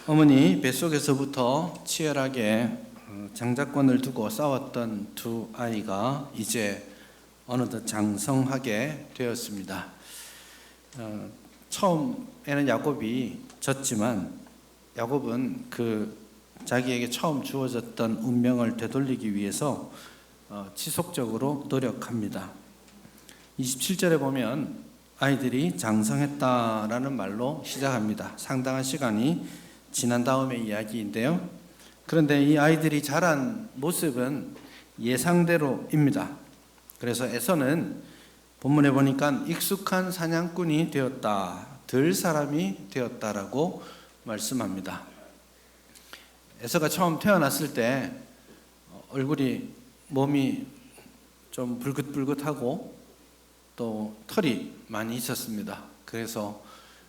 어머니 뱃속에서부터 치열하게 장자권을 두고 싸웠던 두 아이가 이제 어느덧 장성하게 되었습니다. 처음에는 야곱이 졌지만 야곱은 자기에게 처음 주어졌던 운명을 되돌리기 위해서 지속적으로 노력합니다. 27절에 보면 아이들이 장성했다라는 말로 시작합니다. 상당한 시간이 지난 다음의 이야기인데요. 그런데 이 아이들이 자란 모습은 예상대로입니다. 그래서 에서는 본문에 보니까 익숙한 사냥꾼이 되었다, 들 사람이 되었다라고 말씀합니다. 에서가 처음 태어났을 때 몸이 좀 불긋불긋하고 또 털이 많이 있었습니다. 그래서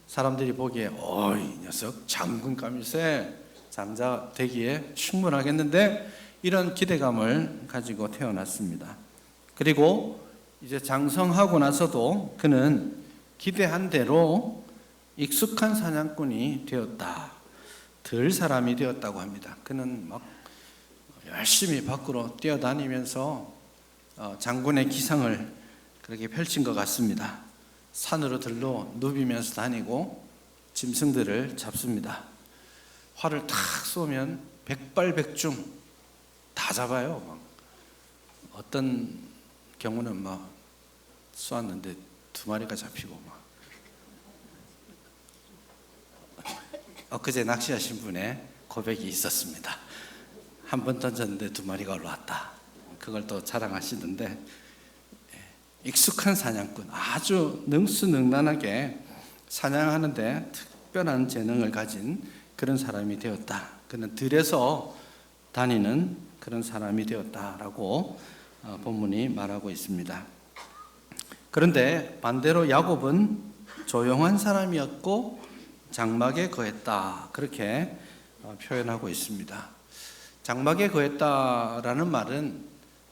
사람들이 보기에 이 녀석 장군감일세, 장자 되기에 충분하겠는데 이런 기대감을 가지고 태어났습니다. 그리고 이제 장성하고 나서도 그는 기대한 대로 익숙한 사냥꾼이 되었다, 들 사람이 되었다고 합니다. 그는 막 열심히 밖으로 뛰어다니면서 장군의 기상을 그렇게 펼친 것 같습니다. 산으로 들로 누비면서 다니고 짐승들을 잡습니다. 활을 탁 쏘면 백발백중 다 잡아요. 어떤 경우는 막 쏘았는데 2마리가 잡히고 엊그제 낚시하신 분의 고백이 있었습니다. 한 번 던졌는데 2마리가 올라왔다. 그걸 또 자랑하시던데, 익숙한 사냥꾼, 아주 능수능란하게 사냥하는데 특별한 재능을 가진 그런 사람이 되었다. 그는 들에서 다니는 그런 사람이 되었다라고 본문이 말하고 있습니다. 그런데 반대로 야곱은 조용한 사람이었고 장막에 거했다, 그렇게 표현하고 있습니다. 장막에 거했다라는 말은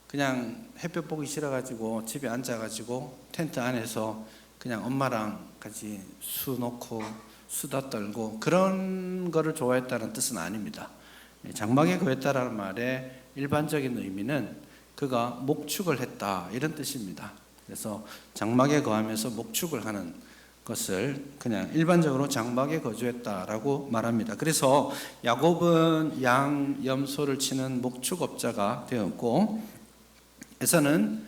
그냥 햇볕 보기 싫어가지고 집에 앉아가지고 텐트 안에서 그냥 엄마랑 같이 수 놓고 수다 떨고 그런 거를 좋아했다는 뜻은 아닙니다. 장막에 거했다라는 말의 일반적인 의미는 그가 목축을 했다, 이런 뜻입니다. 그래서 장막에 거하면서 목축을 하는 것을 그냥 일반적으로 장막에 거주했다라고 말합니다. 그래서 야곱은 양, 염소를 치는 목축업자가 되었고, 에서는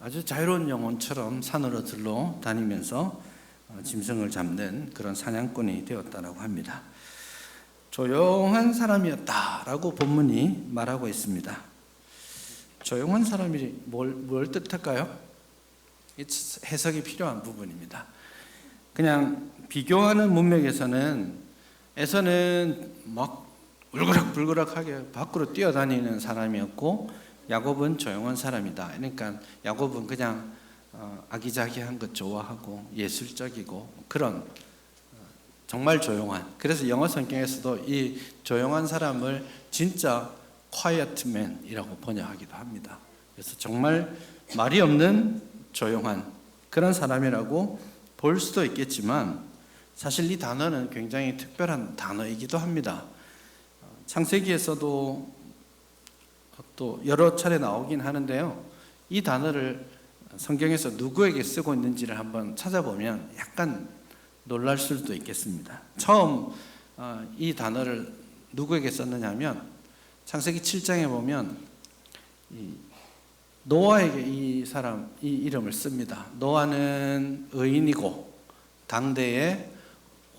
아주 자유로운 영혼처럼 산으로 들러 다니면서 짐승을 잡는 그런 사냥꾼이 되었다라고 합니다. 조용한 사람이었다라고 본문이 말하고 있습니다. 조용한 사람이 뭘 뜻할까요? 해석이 필요한 부분입니다. 그냥 비교하는 문맥에서는 에서는 막 울그락불그락하게 밖으로 뛰어다니는 사람이었고 야곱은 조용한 사람이다. 그러니까 야곱은 그냥 아기자기한 것 좋아하고 예술적이고 그런 정말 조용한, 그래서 영어 성경에서도 이 조용한 사람을 진짜 quiet man이라고 번역하기도 합니다. 그래서 정말 말이 없는 조용한 그런 사람이라고 볼 수도 있겠지만 사실 이 단어는 굉장히 특별한 단어이기도 합니다. 창세기에서도 또 여러 차례 나오긴 하는데요, 이 단어를 성경에서 누구에게 쓰고 있는지를 한번 찾아보면 약간 놀랄 수도 있겠습니다. 처음 이 단어를 누구에게 썼느냐 하면 창세기 7장에 보면 노아에게 이 이름을 씁니다. 노아는 의인이고 당대의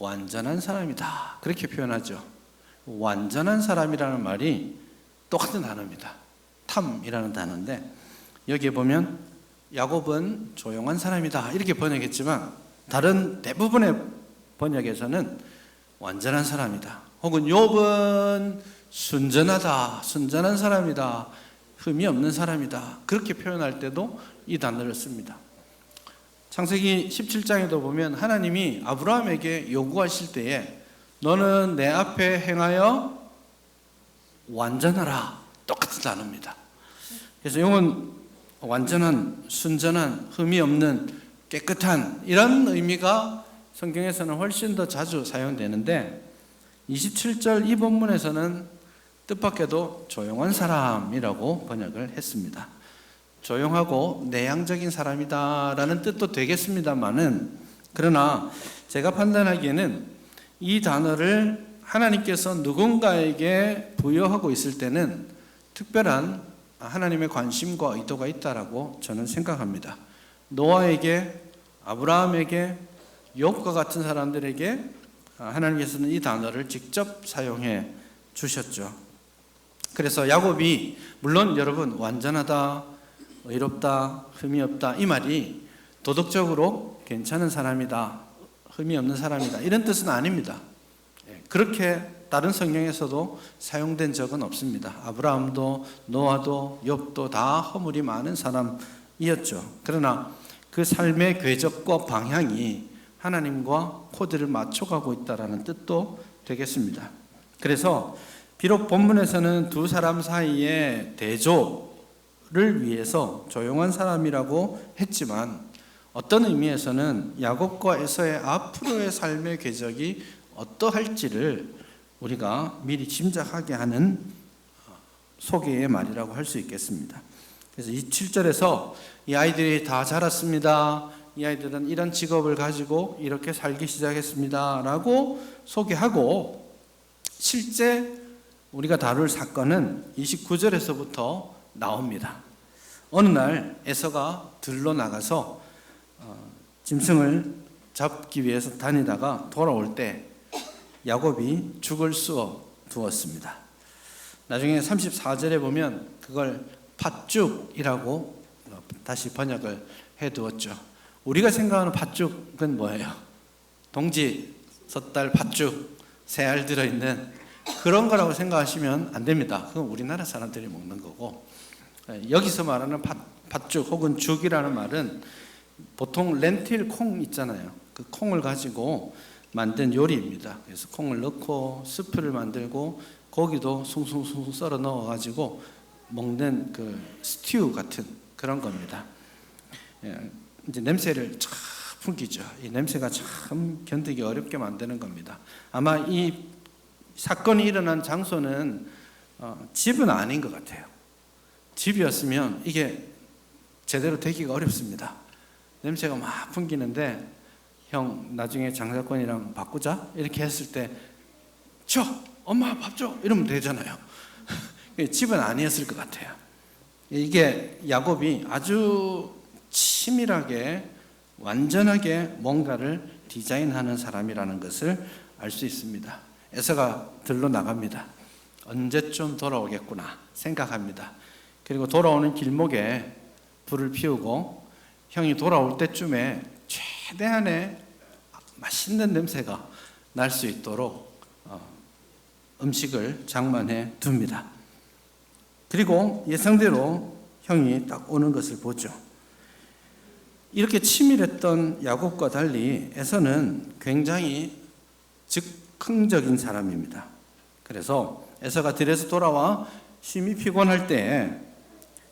완전한 사람이다, 그렇게 표현하죠. 완전한 사람이라는 말이 똑같은 단어입니다. 탐이라는 단어인데 여기에 보면 야곱은 조용한 사람이다 이렇게 번역했지만 다른 대부분의 번역에서는 완전한 사람이다, 혹은 욥은 순전하다, 순전한 사람이다, 흠이 없는 사람이다, 그렇게 표현할 때도 이 단어를 씁니다. 창세기 17장에도 보면 하나님이 아브라함에게 요구하실 때에 너는 내 앞에 행하여 완전하라, 똑같은 단어입니다. 그래서 이건 완전한, 순전한, 흠이 없는, 깨끗한, 이런 의미가 성경에서는 훨씬 더 자주 사용되는데 27절 이 본문에서는 뜻밖에도 조용한 사람이라고 번역을 했습니다. 조용하고 내향적인 사람이다라는 뜻도 되겠습니다만은, 그러나 제가 판단하기에는 이 단어를 하나님께서 누군가에게 부여하고 있을 때는 특별한 하나님의 관심과 의도가 있다라고 저는 생각합니다. 노아에게, 아브라함에게, 욥과 같은 사람들에게 하나님께서는 이 단어를 직접 사용해 주셨죠. 그래서 야곱이, 물론 여러분, 완전하다, 의롭다, 흠이 없다, 이 말이 도덕적으로 괜찮은 사람이다, 흠이 없는 사람이다, 이런 뜻은 아닙니다. 그렇게 다른 성경에서도 사용된 적은 없습니다. 아브라함도 노아도 욥도 다 허물이 많은 사람이었죠. 그러나 그 삶의 궤적과 방향이 하나님과 코드를 맞춰가고 있다는 뜻도 되겠습니다. 그래서 비록 본문에서는 두 사람 사이의 대조를 위해서 조용한 사람이라고 했지만, 어떤 의미에서는 야곱과 에서의 앞으로의 삶의 궤적이 어떠할지를 우리가 미리 짐작하게 하는 소개의 말이라고 할 수 있겠습니다. 그래서 이 7절에서 이 아이들이 다 자랐습니다, 이 아이들은 이런 직업을 가지고 이렇게 살기 시작했습니다 라고 소개하고, 실제 우리가 다룰 사건은 29절에서부터 나옵니다. 어느 날 에서가 들러 나가서 짐승을 잡기 위해서 다니다가 돌아올 때 야곱이 죽을 쑤어 두었습니다. 나중에 34절에 보면 그걸 팥죽이라고 다시 번역을 해두었죠. 우리가 생각하는 팥죽은 뭐예요? 동지, 섣달 팥죽, 새알 들어있는 그런 거라고 생각하시면 안 됩니다. 그건 우리나라 사람들이 먹는 거고, 여기서 말하는 팥죽 혹은 죽이라는 말은 보통 렌틸 콩 있잖아요. 그 콩을 가지고 만든 요리입니다. 그래서 콩을 넣고 스프를 만들고 고기도 숭숭숭 썰어 넣어가지고 먹는 그 스튜 같은 그런 겁니다. 이제 냄새를 참 풍기죠. 이 냄새가 참 견디기 어렵게 만드는 겁니다. 아마 이 사건이 일어난 장소는 집은 아닌 것 같아요. 집이었으면 이게 제대로 되기가 어렵습니다. 냄새가 막 풍기는데, 형 나중에 장사건이랑 바꾸자 이렇게 했을 때 줘! 엄마 밥 줘! 이러면 되잖아요. 집은 아니었을 것 같아요. 이게 야곱이 아주 치밀하게 완전하게 뭔가를 디자인하는 사람이라는 것을 알 수 있습니다. 에서가 들러 나갑니다. 언제쯤 돌아오겠구나 생각합니다. 그리고 돌아오는 길목에 불을 피우고 형이 돌아올 때쯤에 최대한의 맛있는 냄새가 날 수 있도록 음식을 장만해 둡니다. 그리고 예상대로 형이 딱 오는 것을 보죠. 이렇게 치밀했던 야곱과 달리 에서는 굉장히 즉흥적인 사람입니다. 그래서 에서가 들에서 돌아와 심히 피곤할 때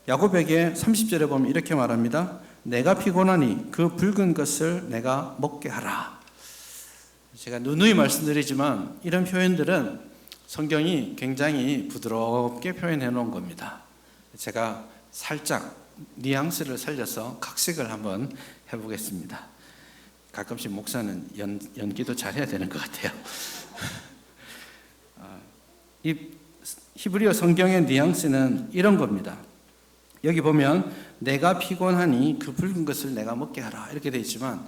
야곱에게 30절에 보면 이렇게 말합니다. 내가 피곤하니 그 붉은 것을 내가 먹게 하라. 제가 누누이 말씀드리지만 이런 표현들은 성경이 굉장히 부드럽게 표현해 놓은 겁니다. 제가 살짝 뉘앙스를 살려서 각색을 한번 해보겠습니다. 가끔씩 목사는 연기도 잘해야 되는 것 같아요. 이 히브리어 성경의 뉘앙스는 이런 겁니다. 여기 보면 내가 피곤하니 그 붉은 것을 내가 먹게 하라 이렇게 되어 있지만,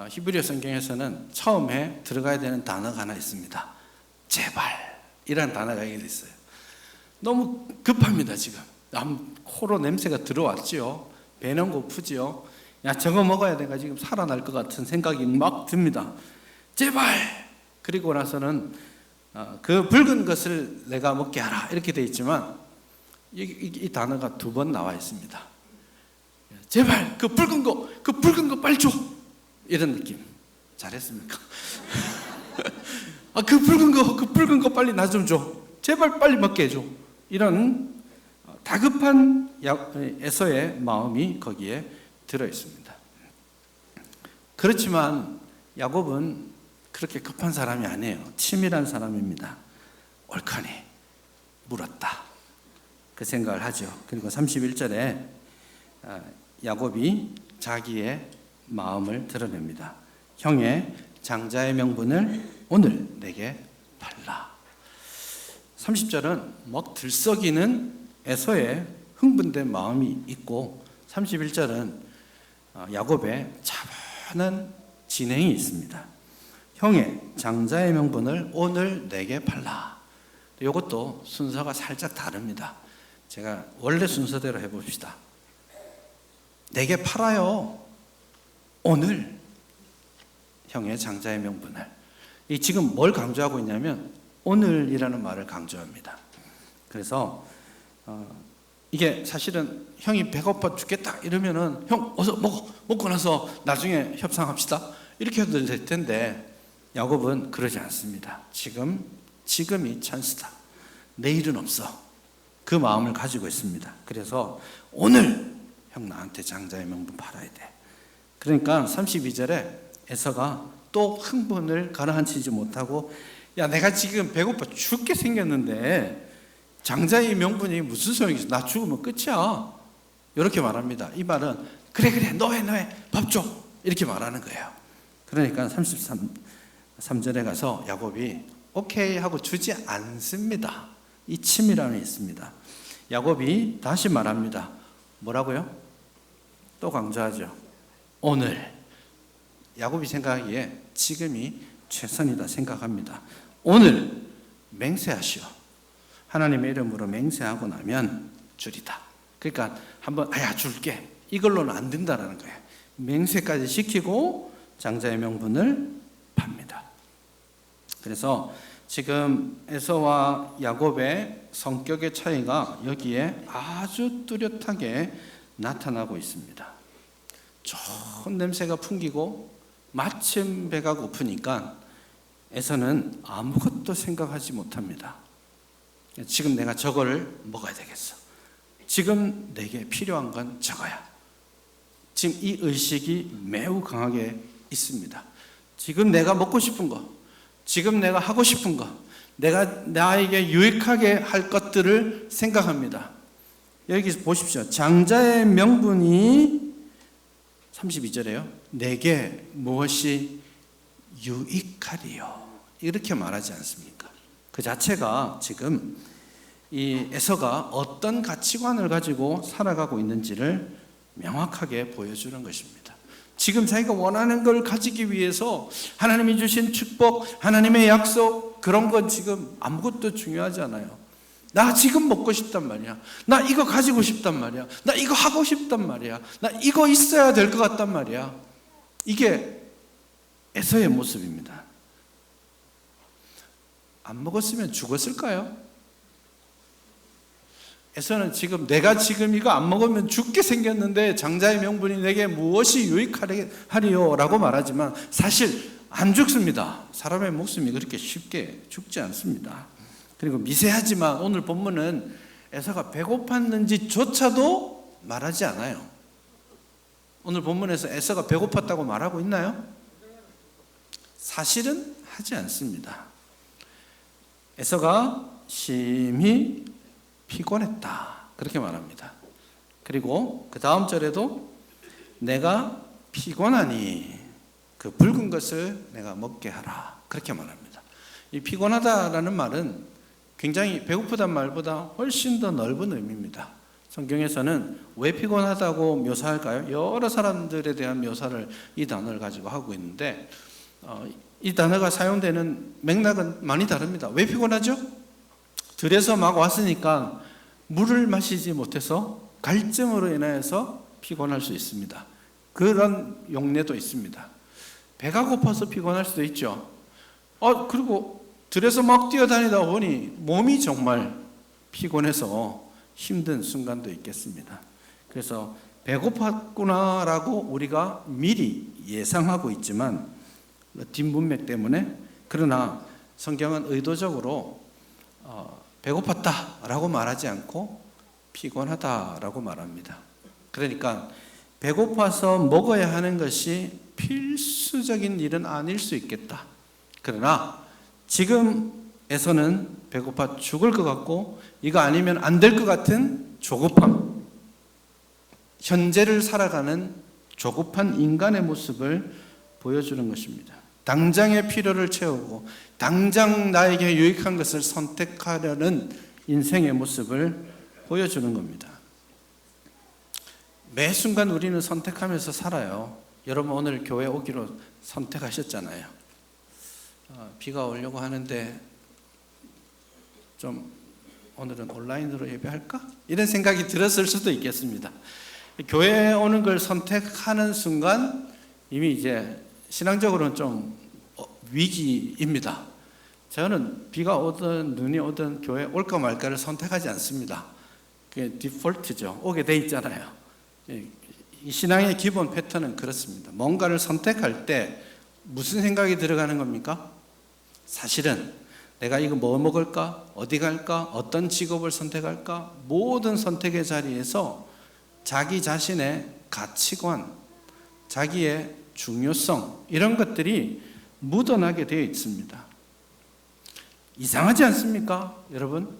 히브리어 성경에서는 처음에 들어가야 되는 단어가 하나 있습니다. 제발 이라는 단어가 여기 있어요. 너무 급합니다. 지금 코로 냄새가 들어왔죠. 배는 고프죠. 야, 저거 먹어야 내가 지금 살아날 것 같은 생각이 막 듭니다. 제발. 그리고 나서는 그 붉은 것을 내가 먹게 하라 이렇게 되어 있지만 이 단어가 두 번 나와 있습니다. 제발 그 붉은 거 빨리 줘. 이런 느낌. 잘했습니까? 그 붉은 거 빨리 나 좀 줘. 제발 빨리 먹게 해줘. 이런 다급한 에서의 마음이 거기에 들어 있습니다. 그렇지만 야곱은 그렇게 급한 사람이 아니에요. 치밀한 사람입니다. 옳거니 물었다, 그 생각을 하죠. 그리고 31절에 야곱이 자기의 마음을 드러냅니다. 형의 장자의 명분을 오늘 내게 팔라. 30절은 막 들썩이는 에서의 흥분된 마음이 있고, 31절은 야곱의 차분한 진행이 있습니다. 형의 장자의 명분을 오늘 내게 팔라. 이것도 순서가 살짝 다릅니다. 제가 원래 순서대로 해봅시다. 내게 팔아요. 오늘 형의 장자의 명분을. 이 지금 뭘 강조하고 있냐면 오늘이라는 말을 강조합니다. 그래서 이게 사실은 형이 배고파 죽겠다 이러면은 형 어서 먹고 나서 나중에 협상합시다 이렇게 해도 될 텐데, 야곱은 그러지 않습니다. 지금이 찬스다. 내일은 없어. 그 마음을 가지고 있습니다. 그래서 오늘 형 나한테 장자의 명분 팔아야 돼. 그러니까 32절에 에서가 또 흥분을 가라앉히지 못하고, 야 내가 지금 배고파 죽게 생겼는데 장자의 명분이 무슨 소용이겠어. 나 죽으면 끝이야. 이렇게 말합니다. 이 말은 그래 너 해 밥 줘 이렇게 말하는 거예요. 그러니까 33절에 가서 야곱이 오케이 하고 주지 않습니다. 이 치밀함이 있습니다. 야곱이 다시 말합니다. 뭐라고요? 또 강조하죠. 오늘. 야곱이 생각하기에 지금이 최선이다 생각합니다. 오늘 맹세하시오. 하나님의 이름으로 맹세하고 나면 주리다. 그러니까 한번 줄게 이걸로는 안 된다라는 거예요. 맹세까지 시키고 장자의 명분을 팝니다. 그래서 지금 에서와 야곱의 성격의 차이가 여기에 아주 뚜렷하게 나타나고 있습니다. 좋은 냄새가 풍기고 마침 배가 고프니까 에서는 아무것도 생각하지 못합니다. 지금 내가 저거를 먹어야 되겠어. 지금 내게 필요한 건 저거야. 지금 이 의식이 매우 강하게 있습니다. 지금 내가 먹고 싶은 거, 지금 내가 하고 싶은 거, 내가 나에게 유익하게 할 것들을 생각합니다. 여기 보십시오. 장자의 명분이 32절에요. 내게 무엇이 유익하리요. 이렇게 말하지 않습니까? 그 자체가 지금 이 에서가 어떤 가치관을 가지고 살아가고 있는지를 명확하게 보여주는 것입니다. 지금 자기가 원하는 걸 가지기 위해서 하나님이 주신 축복, 하나님의 약속, 그런 건 지금 아무것도 중요하지 않아요. 나 지금 먹고 싶단 말이야. 나 이거 가지고 싶단 말이야. 나 이거 하고 싶단 말이야. 나 이거 있어야 될 것 같단 말이야. 이게 에서의 모습입니다. 안 먹었으면 죽었을까요? 에서는 지금 내가 지금 이거 안 먹으면 죽게 생겼는데 장자의 명분이 내게 무엇이 유익하리요? 라고 말하지만 사실 안 죽습니다. 사람의 목숨이 그렇게 쉽게 죽지 않습니다. 그리고 미세하지만 오늘 본문은 에서가 배고팠는지조차도 말하지 않아요. 오늘 본문에서 에서가 배고팠다고 말하고 있나요? 사실은 하지 않습니다. 에서가 심히 피곤했다 그렇게 말합니다. 그리고 그 다음 절에도 내가 피곤하니 그 붉은 것을 내가 먹게 하라 그렇게 말합니다. 이 피곤하다라는 말은 굉장히 배고프단 말보다 훨씬 더 넓은 의미입니다. 성경에서는 왜 피곤하다고 묘사할까요? 여러 사람들에 대한 묘사를 이 단어를 가지고 하고 있는데 이 단어가 사용되는 맥락은 많이 다릅니다. 왜 피곤하죠? 들에서 막 왔으니까 물을 마시지 못해서 갈증으로 인하여서 피곤할 수 있습니다. 그런 용례도 있습니다. 배가 고파서 피곤할 수도 있죠. 그리고 들에서 막 뛰어다니다 보니 몸이 정말 피곤해서 힘든 순간도 있겠습니다. 그래서 배고팠구나라고 우리가 미리 예상하고 있지만 뒷문맥 때문에, 그러나 성경은 의도적으로 배고팠다라고 말하지 않고 피곤하다라고 말합니다. 그러니까 배고파서 먹어야 하는 것이 필수적인 일은 아닐 수 있겠다. 그러나 지금에서는 배고파 죽을 것 같고 이거 아니면 안 될 것 같은 조급함, 현재를 살아가는 조급한 인간의 모습을 보여주는 것입니다. 당장의 필요를 채우고 당장 나에게 유익한 것을 선택하려는 인생의 모습을 보여주는 겁니다. 매 순간 우리는 선택하면서 살아요. 여러분 오늘 교회 오기로 선택하셨잖아요. 비가 오려고 하는데 좀 오늘은 온라인으로 예배할까? 이런 생각이 들었을 수도 있겠습니다. 교회에 오는 걸 선택하는 순간 이미 이제 신앙적으로는 좀 위기입니다. 저는 비가 오든 눈이 오든 교회에 올까 말까를 선택하지 않습니다. 그게 디폴트죠. 오게 돼 있잖아요. 이 신앙의 기본 패턴은 그렇습니다. 뭔가를 선택할 때 무슨 생각이 들어가는 겁니까? 사실은 내가 이거 뭐 먹을까? 어디 갈까? 어떤 직업을 선택할까? 모든 선택의 자리에서 자기 자신의 가치관, 자기의 중요성 이런 것들이 묻어나게 되어 있습니다. 이상하지 않습니까? 여러분,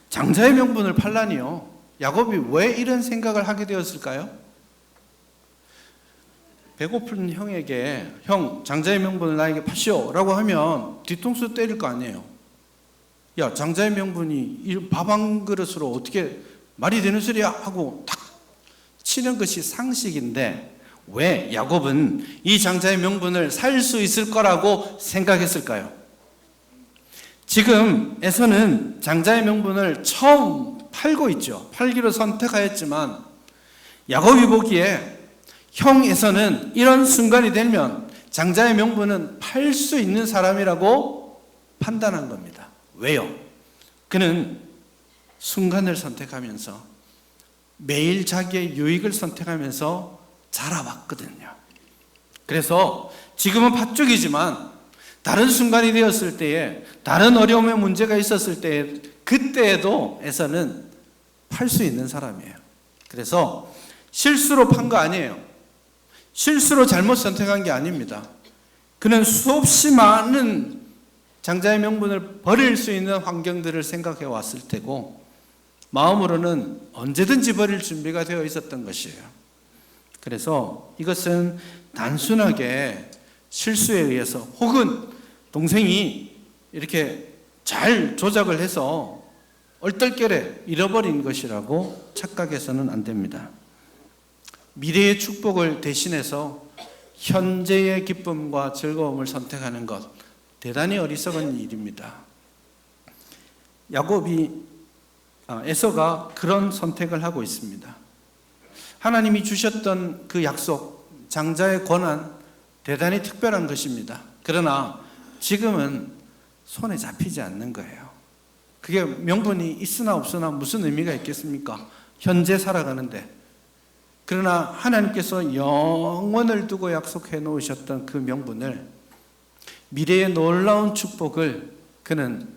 장자의 명분을 팔라니요. 야곱이 왜 이런 생각을 하게 되었을까요? 배고픈 형에게 형 장자의 명분을 나에게 파시오 라고 하면 뒤통수 때릴 거 아니에요. 야, 장자의 명분이 밥 한 그릇으로 어떻게 말이 되는 소리야 하고 탁 치는 것이 상식인데 왜 야곱은 이 장자의 명분을 살 수 있을 거라고 생각했을까요? 지금 에서는 장자의 명분을 처음 팔고 있죠. 팔기로 선택하였지만 야곱이 보기에 형 에서는 이런 순간이 되면 장자의 명분은 팔 수 있는 사람이라고 판단한 겁니다. 왜요? 그는 순간을 선택하면서 매일 자기의 유익을 선택하면서 자라왔거든요. 그래서 지금은 팥죽이지만 다른 순간이 되었을 때에 다른 어려움의 문제가 있었을 때에 그때에도 에서는 팔 수 있는 사람이에요. 그래서 실수로 판 거 아니에요. 실수로 잘못 선택한 게 아닙니다. 그는 수없이 많은 장자의 명분을 버릴 수 있는 환경들을 생각해 왔을 테고 마음으로는 언제든지 버릴 준비가 되어 있었던 것이에요. 그래서 이것은 단순하게 실수에 의해서 혹은 동생이 이렇게 잘 조작을 해서 얼떨결에 잃어버린 것이라고 착각해서는 안 됩니다. 미래의 축복을 대신해서 현재의 기쁨과 즐거움을 선택하는 것, 대단히 어리석은 일입니다. 에서가 그런 선택을 하고 있습니다. 하나님이 주셨던 그 약속, 장자의 권한, 대단히 특별한 것입니다. 그러나 지금은 손에 잡히지 않는 거예요. 그게 명분이 있으나 없으나 무슨 의미가 있겠습니까? 현재 살아가는데. 그러나 하나님께서 영원을 두고 약속해 놓으셨던 그 명분을, 미래의 놀라운 축복을 그는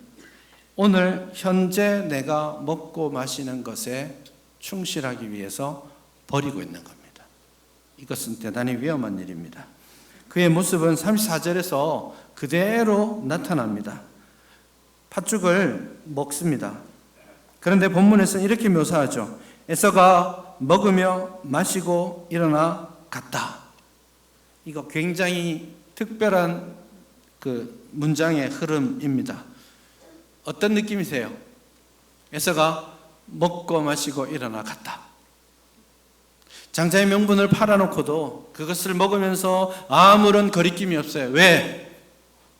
오늘 현재 내가 먹고 마시는 것에 충실하기 위해서 버리고 있는 겁니다. 이것은 대단히 위험한 일입니다. 그의 모습은 34절에서 그대로 나타납니다. 팥죽을 먹습니다. 그런데 본문에서는 이렇게 묘사하죠. 에서가 먹으며 마시고 일어나 갔다. 이거 굉장히 특별한 그 문장의 흐름입니다. 어떤 느낌이세요? 에서가 먹고 마시고 일어나 갔다. 장자의 명분을 팔아놓고도 그것을 먹으면서 아무런 거리낌이 없어요. 왜?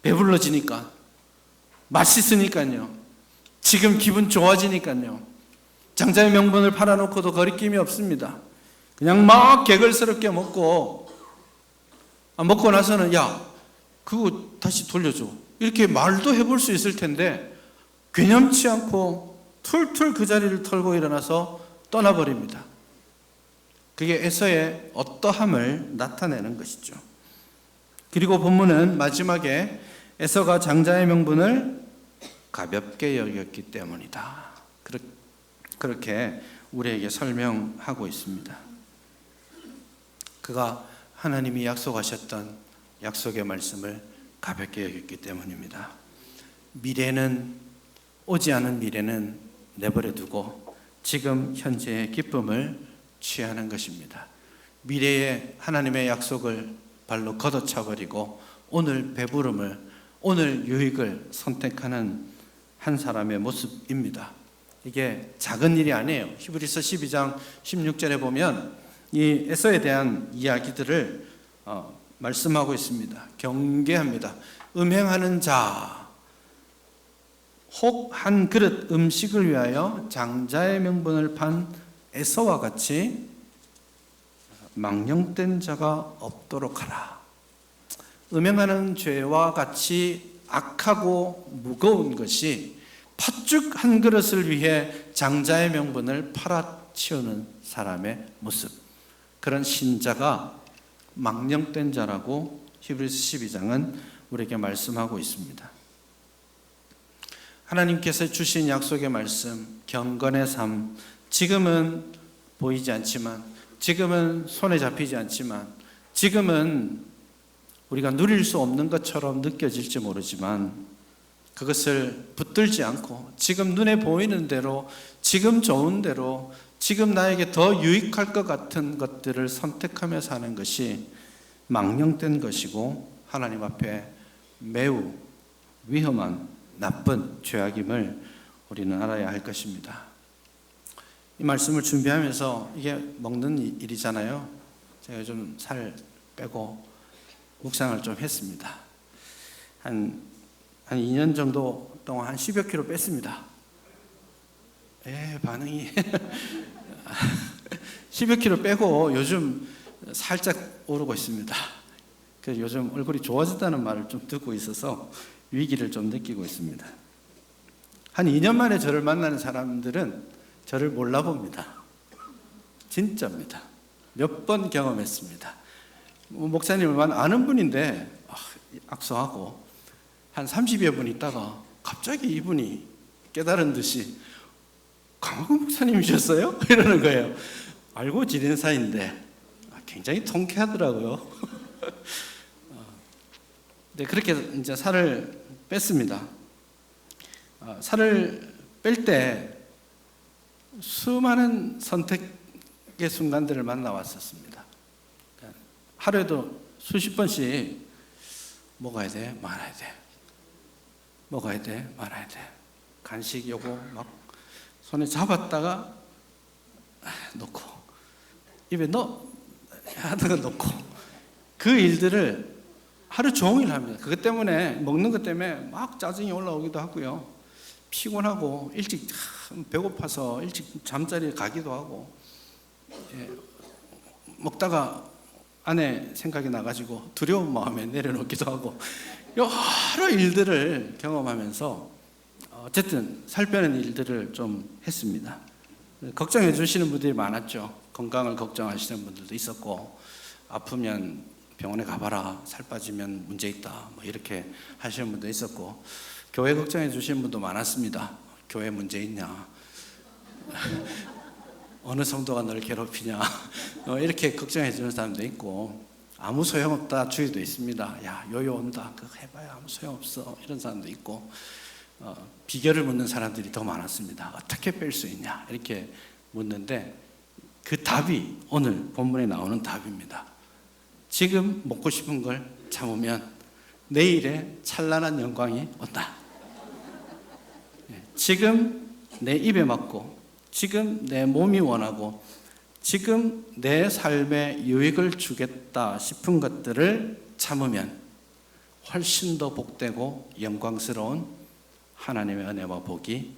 배불러지니까. 맛있으니까요. 지금 기분 좋아지니까요. 장자의 명분을 팔아놓고도 거리낌이 없습니다. 그냥 막 개걸스럽게 먹고 나서는 야, 그거 다시 돌려줘. 이렇게 말도 해볼 수 있을 텐데 괴념치 않고 툴툴 그 자리를 털고 일어나서 떠나버립니다. 그게 에서의 어떠함을 나타내는 것이죠. 그리고 본문은 마지막에 에서가 장자의 명분을 가볍게 여겼기 때문이다. 그렇게 우리에게 설명하고 있습니다. 그가 하나님이 약속하셨던 약속의 말씀을 가볍게 여겼기 때문입니다. 미래는, 오지 않은 미래는 내버려 두고 지금 현재의 기쁨을 취하는 것입니다. 미래의 하나님의 약속을 발로 걷어차버리고 오늘 배부름을, 오늘 유익을 선택하는 한 사람의 모습입니다. 이게 작은 일이 아니에요. 히브리서 12장 16절에 보면 이 에서에 대한 이야기들을 말씀하고 있습니다. 경계합니다. 음행하는 자, 혹 한 그릇 음식을 위하여 장자의 명분을 판 에서와 같이 망령된 자가 없도록 하라. 음행하는 죄와 같이 악하고 무거운 것이 팥죽 한 그릇을 위해 장자의 명분을 팔아치우는 사람의 모습, 그런 신자가 망령된 자라고 히브리서 12장은 우리에게 말씀하고 있습니다. 하나님께서 주신 약속의 말씀, 경건의 삶, 지금은 보이지 않지만, 지금은 손에 잡히지 않지만, 지금은 우리가 누릴 수 없는 것처럼 느껴질지 모르지만 그것을 붙들지 않고 지금 눈에 보이는 대로, 지금 좋은 대로, 지금 나에게 더 유익할 것 같은 것들을 선택하며 사는 것이 망령된 것이고 하나님 앞에 매우 위험한 나쁜 죄악임을 우리는 알아야 할 것입니다. 이 말씀을 준비하면서 이게 먹는 일이잖아요. 제가 좀 살 빼고 묵상을 좀 했습니다. 한 2년 정도 동안 한 10여 킬로 뺐습니다. 반응이 10여 킬로 빼고 요즘 살짝 오르고 있습니다. 그래서 요즘 얼굴이 좋아졌다는 말을 좀 듣고 있어서 위기를 좀 느끼고 있습니다. 한 2년 만에 저를 만나는 사람들은 저를 몰라봅니다. 진짜입니다. 몇 번 경험했습니다. 목사님을 아는 분인데 악수하고 한 30여 분 있다가 갑자기 이분이 깨달은 듯이 강하고 목사님이셨어요? 이러는 거예요. 알고 지낸 사이인데 굉장히 통쾌하더라고요. 네, 그렇게 이제 살을 뺐습니다. 살을 뺄 때 수많은 선택의 순간들을 만나왔었습니다. 하루에도 수십 번씩 먹어야 돼, 말아야 돼. 먹어야 돼, 말아야 돼. 간식 요거 막 손에 잡았다가 놓고 입에 하다가 놓고 그 일들을 하루 종일 합니다. 그것 때문에, 먹는 것 때문에 막 짜증이 올라오기도 하고요. 피곤하고 일찍 배고파서 일찍 잠자리에 가기도 하고, 먹다가 아내 생각이 나가지고 두려운 마음에 내려놓기도 하고, 여러 일들을 경험하면서 어쨌든 살 빼는 일들을 좀 했습니다. 걱정해 주시는 분들이 많았죠. 건강을 걱정하시는 분들도 있었고, 아프면 병원에 가봐라, 살 빠지면 문제 있다, 뭐 이렇게 하시는 분도 있었고, 교회 걱정해 주시는 분도 많았습니다. 교회 문제 있냐, 어느 성도가 너를 괴롭히냐, 이렇게 걱정해 주는 사람도 있고, 아무 소용없다 주의도 있습니다. 야, 요요 온다, 그거 해봐야 아무 소용없어, 이런 사람도 있고, 비결을 묻는 사람들이 더 많았습니다. 어떻게 뺄 수 있냐 이렇게 묻는데, 그 답이 오늘 본문에 나오는 답입니다. 지금 먹고 싶은 걸 참으면 내일의 찬란한 영광이 온다. 지금 내 입에 맞고, 지금 내 몸이 원하고, 지금 내 삶에 유익을 주겠다 싶은 것들을 참으면 훨씬 더 복되고 영광스러운 하나님의 은혜와 복이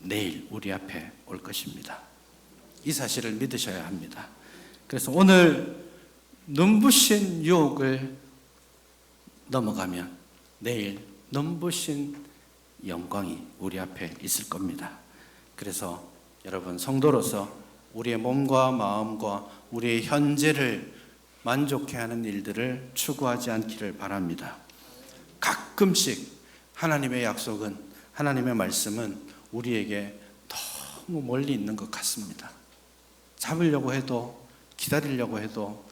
내일 우리 앞에 올 것입니다. 이 사실을 믿으셔야 합니다. 그래서 오늘 눈부신 유혹을 넘어가면 내일 눈부신 영광이 우리 앞에 있을 겁니다. 그래서 여러분, 성도로서 우리의 몸과 마음과 우리의 현재를 만족해 하는 일들을 추구하지 않기를 바랍니다. 가끔씩 하나님의 약속은, 하나님의 말씀은 우리에게 너무 멀리 있는 것 같습니다. 잡으려고 해도, 기다리려고 해도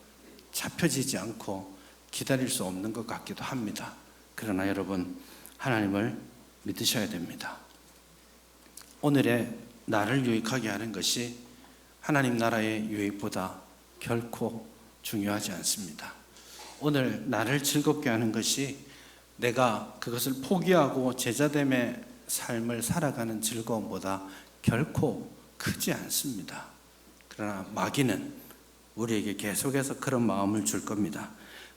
잡혀지지 않고 기다릴 수 없는 것 같기도 합니다. 그러나 여러분, 하나님을 믿으셔야 됩니다. 오늘의 나를 유익하게 하는 것이 하나님 나라의 유익보다 결코 중요하지 않습니다. 오늘 나를 즐겁게 하는 것이 내가 그것을 포기하고 제자됨의 삶을 살아가는 즐거움보다 결코 크지 않습니다. 그러나 마귀는 우리에게 계속해서 그런 마음을 줄 겁니다.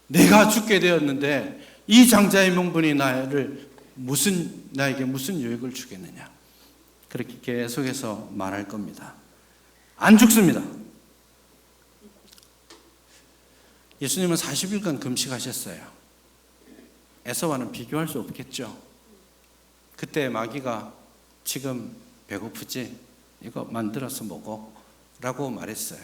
내가 죽게 되었는데 이 장자의 명분이 나에게 무슨 유익을 주겠느냐, 그렇게 계속해서 말할 겁니다. 안 죽습니다. 예수님은 40일간 금식하셨어요. 에서와는 비교할 수 없겠죠. 그때 마귀가 지금 배고프지? 이거 만들어서 먹어 라고 말했어요.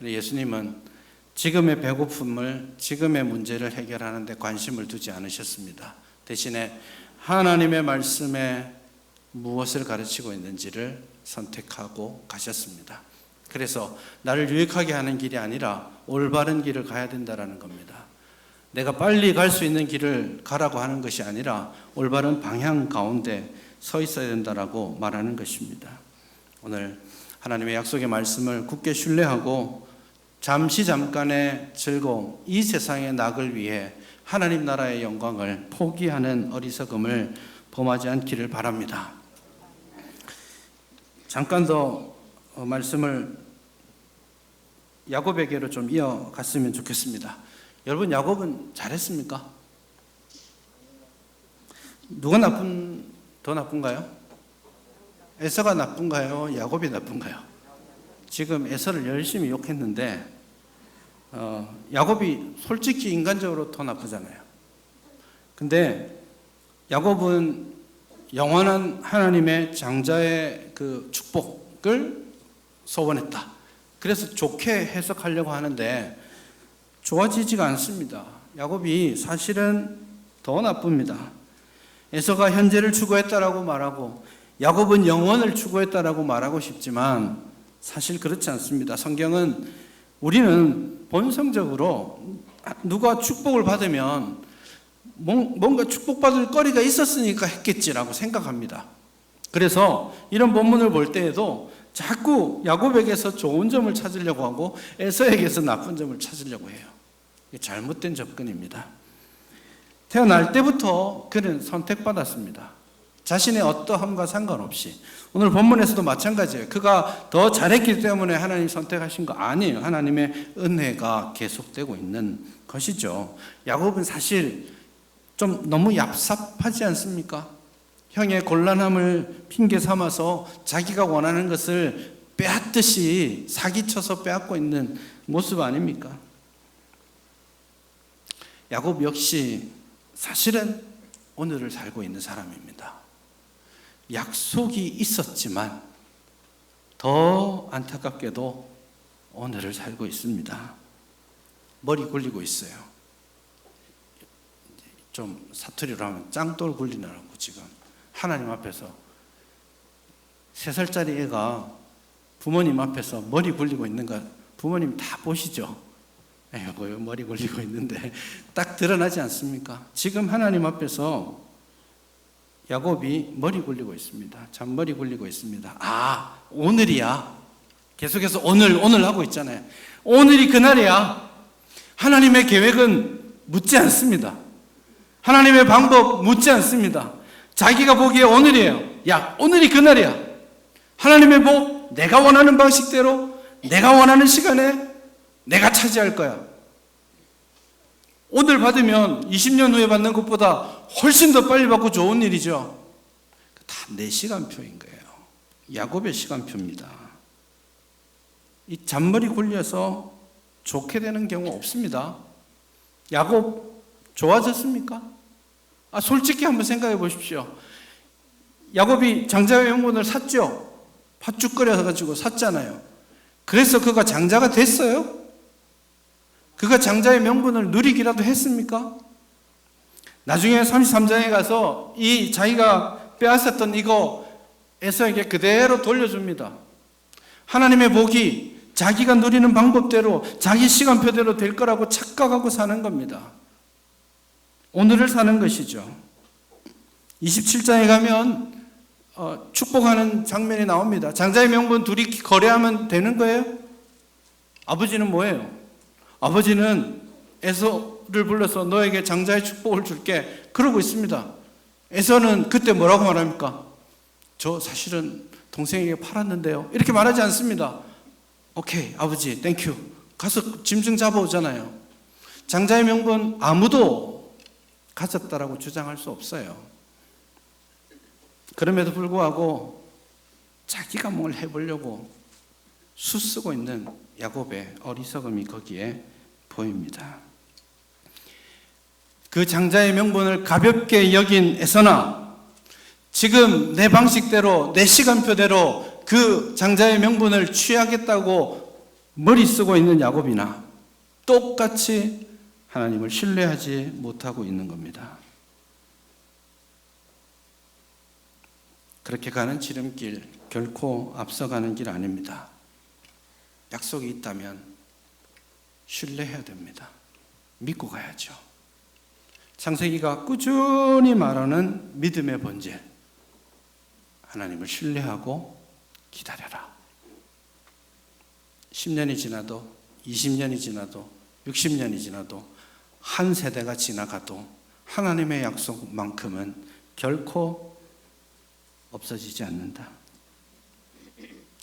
예수님은 지금의 배고픔을, 지금의 문제를 해결하는 데 관심을 두지 않으셨습니다. 대신에 하나님의 말씀에 무엇을 가르치고 있는지를 선택하고 가셨습니다. 그래서 나를 유익하게 하는 길이 아니라 올바른 길을 가야 된다는 겁니다. 내가 빨리 갈 수 있는 길을 가라고 하는 것이 아니라 올바른 방향 가운데 서 있어야 된다라고 말하는 것입니다. 오늘 하나님의 약속의 말씀을 굳게 신뢰하고 잠깐의 즐거움, 이 세상의 낙을 위해 하나님 나라의 영광을 포기하는 어리석음을 범하지 않기를 바랍니다. 잠깐 더 말씀을 야곱에게로 좀 이어갔으면 좋겠습니다. 여러분, 야곱은 잘했습니까? 누가 더 나쁜가요? 에서가 나쁜가요? 야곱이 나쁜가요? 지금 에서를 열심히 욕했는데 야곱이 솔직히 인간적으로 더 나쁘잖아요. 근데 야곱은 영원한 하나님의 장자의 그 축복을 소원했다. 그래서 좋게 해석하려고 하는데 좋아지지가 않습니다. 야곱이 사실은 더 나쁩니다. 에서가 현재를 추구했다라고 말하고 야곱은 영원을 추구했다라고 말하고 싶지만 사실 그렇지 않습니다. 성경은, 우리는 본성적으로 누가 축복을 받으면 뭔가 축복받을 거리가 있었으니까 했겠지라고 생각합니다. 그래서 이런 본문을 볼 때에도 자꾸 야곱에게서 좋은 점을 찾으려고 하고 에서에게서 나쁜 점을 찾으려고 해요. 이게 잘못된 접근입니다. 태어날 때부터 그는 선택받았습니다. 자신의 어떠함과 상관없이. 오늘 본문에서도 마찬가지예요. 그가 더 잘했기 때문에 하나님 선택하신 거 아니에요. 하나님의 은혜가 계속되고 있는 것이죠. 야곱은 사실 좀 너무 얍삽하지 않습니까? 형의 곤란함을 핑계 삼아서 자기가 원하는 것을 빼앗듯이 사기쳐서 빼앗고 있는 모습 아닙니까? 야곱 역시 사실은 오늘을 살고 있는 사람입니다. 약속이 있었지만 더 안타깝게도 오늘을 살고 있습니다. 머리 굴리고 있어요. 좀 사투리로 하면 짱돌 굴리느라고 지금 하나님 앞에서 3살짜리 애가 부모님 앞에서 머리 굴리고 있는 거 부모님 다 보시죠? 에이구, 머리 굴리고 있는데 딱 드러나지 않습니까? 지금 하나님 앞에서 야곱이 머리 굴리고 있습니다. 잔머리 굴리고 있습니다. 아, 오늘이야. 계속해서 오늘 하고 있잖아요. 오늘이 그날이야. 하나님의 계획은 묻지 않습니다. 하나님의 방법 묻지 않습니다. 자기가 보기에 오늘이에요. 야, 오늘이 그날이야. 하나님의 복, 내가 원하는 방식대로, 내가 원하는 시간에 내가 차지할 거야. 오늘 받으면 20년 후에 받는 것보다 훨씬 더 빨리 받고 좋은 일이죠. 다 내 시간표인 거예요. 야곱의 시간표입니다. 이 잔머리 굴려서 좋게 되는 경우 없습니다. 야곱 좋아졌습니까? 솔직히 한번 생각해 보십시오. 야곱이 장자의 명분을 샀죠. 팥죽거려가지고 샀잖아요. 그래서 그가 장자가 됐어요? 그가 장자의 명분을 누리기라도 했습니까? 나중에 33장에 가서 이 자기가 빼앗았던 이거 에서에게 그대로 돌려줍니다. 하나님의 복이 자기가 누리는 방법대로 자기 시간표대로 될 거라고 착각하고 사는 겁니다. 오늘을 사는 것이죠. 27장에 가면 축복하는 장면이 나옵니다. 장자의 명분 둘이 거래하면 되는 거예요? 아버지는 뭐예요? 아버지는 에서를 불러서 너에게 장자의 축복을 줄게 그러고 있습니다. 에서는 그때 뭐라고 말합니까? 저 사실은 동생에게 팔았는데요. 이렇게 말하지 않습니다. 오케이, 아버지, 땡큐. 가서 짐 좀 잡아오잖아요. 장자의 명분 아무도 가졌다라고 주장할 수 없어요. 그럼에도 불구하고 자기가 뭘 해보려고 수쓰고 있는 야곱의 어리석음이 거기에 보입니다. 그 장자의 명분을 가볍게 여긴 에서나 지금 내 방식대로 내 시간표대로 그 장자의 명분을 취하겠다고 머리 쓰고 있는 야곱이나 똑같이 하나님을 신뢰하지 못하고 있는 겁니다. 그렇게 가는 지름길 결코 앞서가는 길 아닙니다. 약속이 있다면 신뢰해야 됩니다. 믿고 가야죠. 창세기가 꾸준히 말하는 믿음의 본질, 하나님을 신뢰하고 기다려라. 10년이 지나도 20년이 지나도 60년이 지나도 한 세대가 지나가도 하나님의 약속만큼은 결코 없어지지 않는다.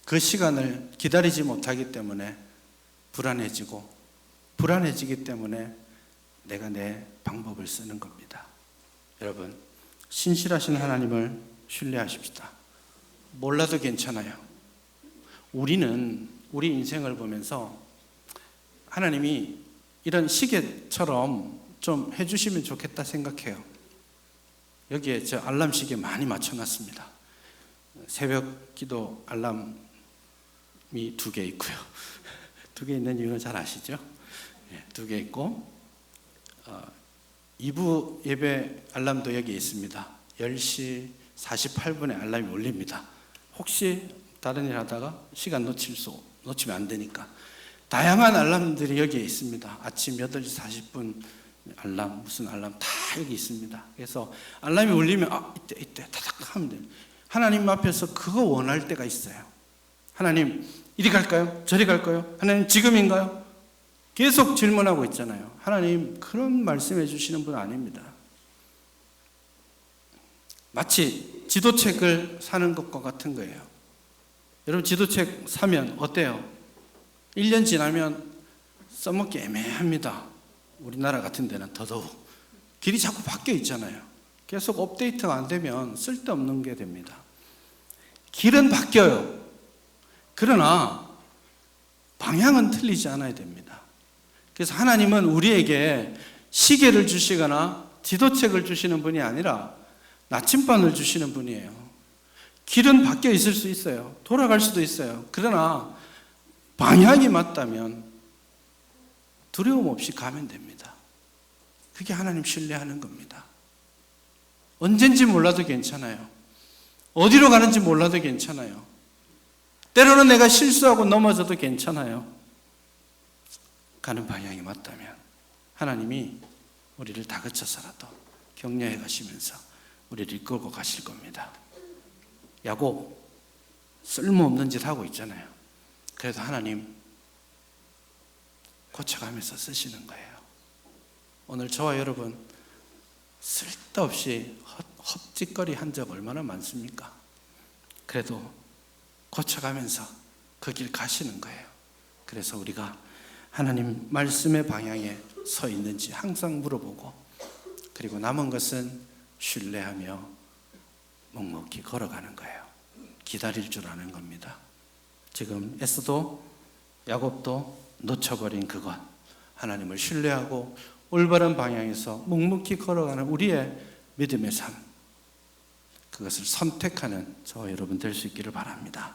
그 시간을 기다리지 못하기 때문에 불안해지기 때문에 내가 내 방법을 쓰는 겁니다. 여러분, 신실하신 하나님을 신뢰하십시다. 몰라도 괜찮아요. 우리는 우리 인생을 보면서 하나님이 이런 시계처럼 좀 해주시면 좋겠다 생각해요. 여기에 저 알람 시계 많이 맞춰놨습니다. 새벽 기도 알람이 2개 있고요. 2개 있는 이유는 잘 아시죠? 2개 있고 2부 예배 알람도 여기 있습니다. 10시 48분에 알람이 울립니다. 혹시 다른 일 하다가 시간 놓치면 안 되니까 다양한 알람들이 여기에 있습니다. 아침 8시 40분 알람, 무슨 알람 다 여기 있습니다. 그래서 알람이 울리면 이때 타닥 하면 돼요. 하나님 앞에서 그거 원할 때가 있어요. 하나님 이리 갈까요? 저리 갈까요? 하나님 지금인가요? 계속 질문하고 있잖아요. 하나님 그런 말씀해 주시는 분 아닙니다. 마치 지도책을 사는 것과 같은 거예요. 여러분 지도책 사면 어때요? 1년 지나면 써먹기 애매합니다. 우리나라 같은 데는 더더욱 길이 자꾸 바뀌어 있잖아요. 계속 업데이트가 안 되면 쓸데없는 게 됩니다. 길은 바뀌어요. 그러나 방향은 틀리지 않아야 됩니다. 그래서 하나님은 우리에게 시계를 주시거나 지도책을 주시는 분이 아니라 나침반을 주시는 분이에요. 길은 바뀌어 있을 수 있어요. 돌아갈 수도 있어요. 그러나 방향이 맞다면 두려움 없이 가면 됩니다. 그게 하나님 신뢰하는 겁니다. 언젠지 몰라도 괜찮아요. 어디로 가는지 몰라도 괜찮아요. 때로는 내가 실수하고 넘어져도 괜찮아요. 가는 방향이 맞다면 하나님이 우리를 다그쳐서라도 격려해 가시면서 우리를 이끌고 가실 겁니다. 야곱 쓸모없는 짓 하고 있잖아요. 그래도 하나님 고쳐가면서 쓰시는 거예요. 오늘 저와 여러분 쓸데없이 헛짓거리 한 적 얼마나 많습니까? 그래도 고쳐가면서 그 길 가시는 거예요. 그래서 우리가 하나님 말씀의 방향에 서 있는지 항상 물어보고, 그리고 남은 것은 신뢰하며 묵묵히 걸어가는 거예요. 기다릴 줄 아는 겁니다. 지금 에서도 야곱도 놓쳐버린 그것, 하나님을 신뢰하고 올바른 방향에서 묵묵히 걸어가는 우리의 믿음의 삶, 그것을 선택하는 저와 여러분 될 수 있기를 바랍니다.